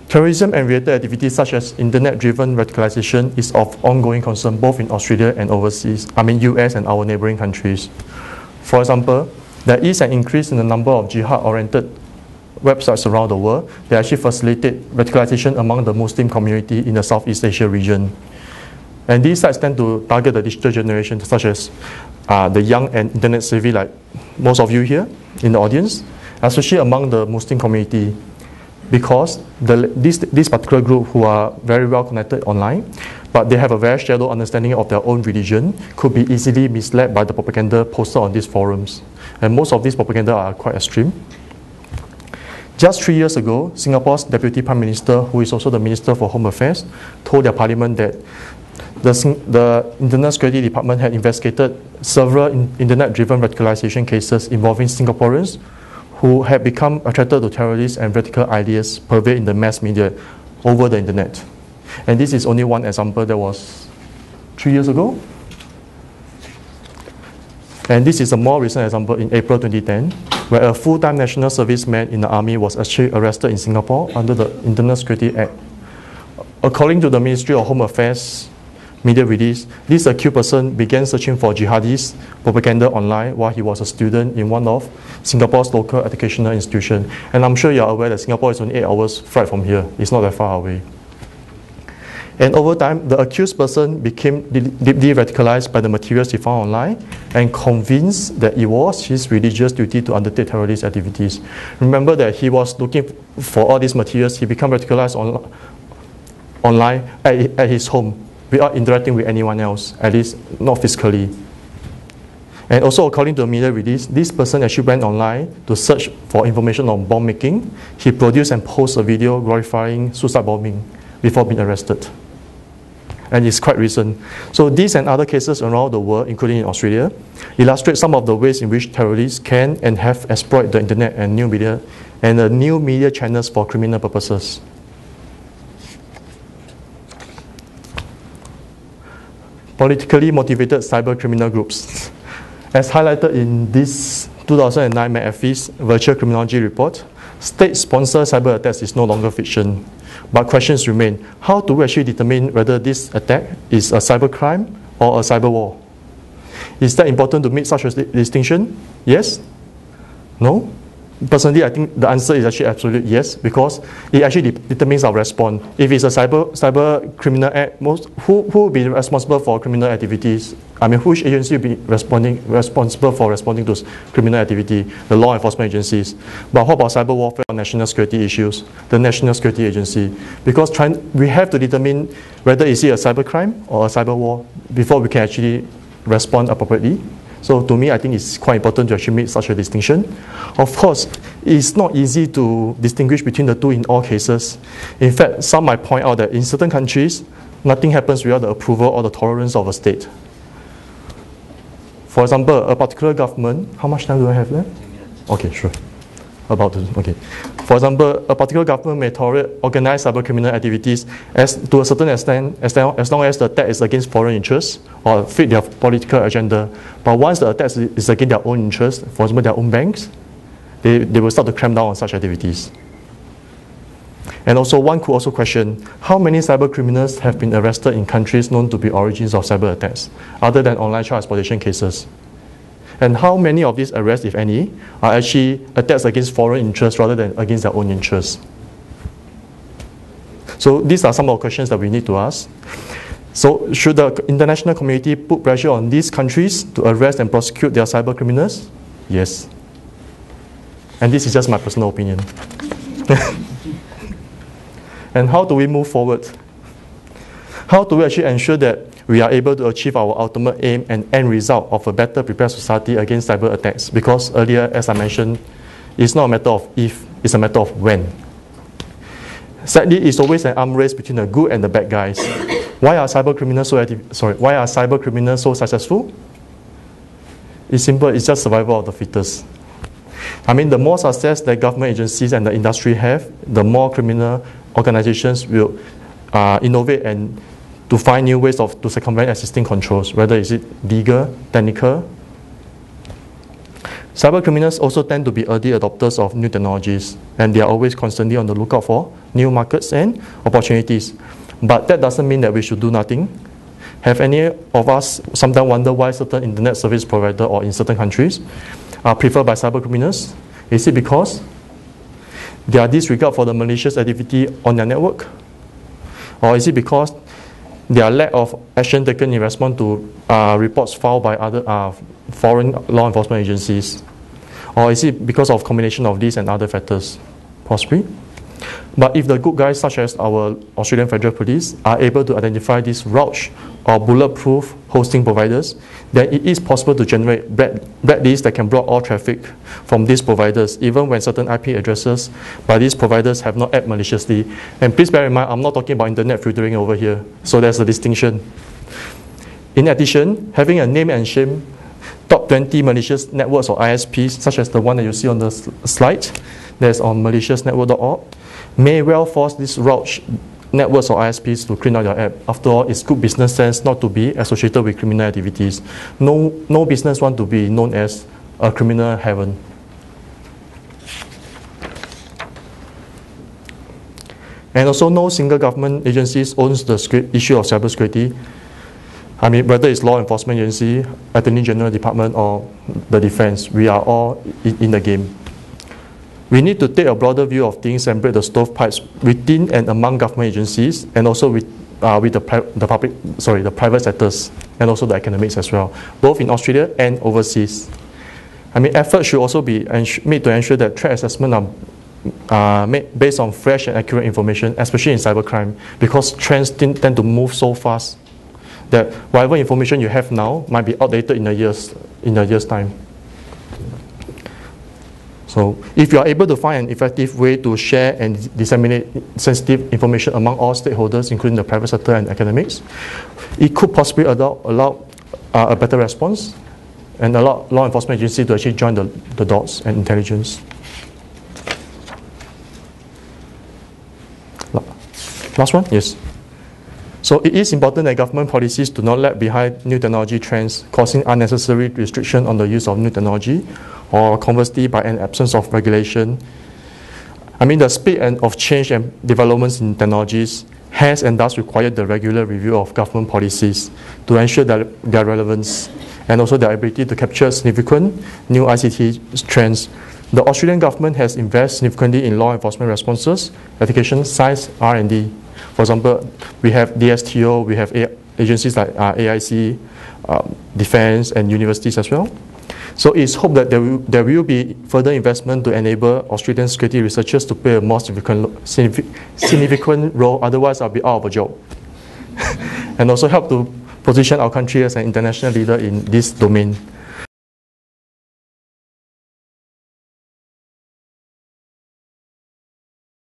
Terrorism and related activities such as internet-driven radicalization is of ongoing concern both in Australia and overseas, US and our neighboring countries. For example, there is an increase in the number of jihad-oriented websites around the world that actually facilitate radicalization among the Muslim community in the Southeast Asia region. And these sites tend to target the digital generation, such as the young and internet savvy, like most of you here in the audience, especially among the Muslim community, because this particular group who are very well connected online, but they have a very shallow understanding of their own religion, could be easily misled by the propaganda posted on these forums. And most of these propaganda are quite extreme. Just 3 years ago, Singapore's Deputy Prime Minister, who is also the Minister for Home Affairs, told their parliament that the Internal Security Department had investigated several internet-driven radicalization cases involving Singaporeans who had become attracted to terrorist and radical ideas pervade in the mass media over the internet. And this is only one example that was 3 years ago. And this is a more recent example in April 2010, where a full-time national serviceman in the army was actually arrested in Singapore under the Internal Security Act. According to the Ministry of Home Affairs media release, this accused person began searching for jihadist propaganda online while he was a student in one of Singapore's local educational institutions. And I'm sure you're aware that Singapore is only 8 hours flight from here. It's not that far away. And over time, the accused person became deeply radicalized by the materials he found online and convinced that it was his religious duty to undertake terrorist activities. Remember that he was looking for all these materials. He became radicalized online at his home, without interacting with anyone else, at least not physically. And also, according to the media release, this person actually went online to search for information on bomb making. He produced and posted a video glorifying suicide bombing before being arrested. And it's quite recent. So these and other cases around the world, including in Australia, illustrate some of the ways in which terrorists can and have exploited the internet and new media channels for criminal purposes. Politically motivated cybercriminal groups. As highlighted in this 2009 McAfee's Virtual Criminology report, state-sponsored cyber attacks is no longer fiction. But questions remain. How do we actually determine whether this attack is a cybercrime or a cyber war? Is that important to make such a distinction? Yes? No? Personally, I think the answer is actually absolute yes, because it actually determines our response. If it's a cyber criminal act, who will be responsible for criminal activities? Which agency will be responsible for responding to criminal activity? The law enforcement agencies. But what about cyber warfare or national security issues? The National Security Agency. Because we have to determine whether is it a cybercrime or a cyber war before we can actually respond appropriately. So to me, I think it's quite important to actually make such a distinction. Of course, it's not easy to distinguish between the two in all cases. In fact, some might point out that in certain countries, nothing happens without the approval or the tolerance of a state. For example, a particular government, how much time do I have left? Okay, sure. Okay. For example, a particular government may tolerate organized cybercriminal activities to a certain extent, as long as the attack is against foreign interests or fit their political agenda. But once the attack is against their own interests, for example, their own banks, they will start to clamp down on such activities. And also, one could also question, how many cybercriminals have been arrested in countries known to be origins of cyber attacks, other than online child exploitation cases? And how many of these arrests, if any, are actually attacks against foreign interests rather than against their own interests? So these are some of the questions that we need to ask. So should the international community put pressure on these countries to arrest and prosecute their cyber criminals? Yes. And this is just my personal opinion. And how do we move forward? How do we actually ensure that we are able to achieve our ultimate aim and end result of a better prepared society against cyber attacks? Because earlier, as I mentioned, it's not a matter of if, it's a matter of when. Sadly, it's always an arms race between the good and the bad guys. Why are cyber criminals so successful? It's simple, it's just survival of the fittest. The more success that government agencies and the industry have, the more criminal organizations will innovate and to find new ways to circumvent existing controls, whether is it legal, technical. Cyber criminals also tend to be early adopters of new technologies, and they are always constantly on the lookout for new markets and opportunities. But that doesn't mean that we should do nothing. Have any of us sometimes wonder why certain internet service providers or in certain countries are preferred by cyber criminals? Is it because they are disregard for the malicious activity on their network? Or is it because their lack of action taken in response to reports filed by other foreign law enforcement agencies? Or is it because of combination of these and other factors? Possibly. But if the good guys, such as our Australian Federal Police, are able to identify these roach or bulletproof hosting providers, then it is possible to generate blacklists that can block all traffic from these providers, even when certain IP addresses by these providers have not acted maliciously. And please bear in mind, I'm not talking about internet filtering over here, so there's a distinction. In addition, having a name and shame top 20 malicious networks or ISPs, such as the one that you see on the slide, that's on maliciousnetwork.org, may well force these roach networks or ISPs to clean out your app. After all, it's good business sense not to be associated with criminal activities. No business want to be known as a criminal haven. And also, no single government agencies owns the issue of cybersecurity. I mean, whether it's law enforcement agency, Attorney General Department, or the defense, we are all in the game. We need to take a broader view of things and break the stovepipes within and among government agencies, and also with the private sectors, and also the academics as well, both in Australia and overseas. I mean, efforts should also be made to ensure that threat assessment are made based on fresh and accurate information, especially in cybercrime, because trends tend to move so fast that whatever information you have now might be outdated in a year's time. So if you are able to find an effective way to share and disseminate sensitive information among all stakeholders, including the private sector and academics, it could possibly allow a better response and allow law enforcement agencies to actually join the dots and intelligence. Last one? Yes. So it is important that government policies do not lag behind new technology trends, causing unnecessary restriction on the use of new technology, or conversely by an absence of regulation. I mean, the speed of change and developments in technologies has and does require the regular review of government policies to ensure that their relevance and also their ability to capture significant new ICT trends. The Australian government has invested significantly in law enforcement responses, education, science, R&D. For example, we have DSTO, we have agencies like AIC, defense, and universities as well. So it's hoped that there will be further investment to enable Australian security researchers to play a more significant role, otherwise I'll be out of a job. And also help to position our country as an international leader in this domain.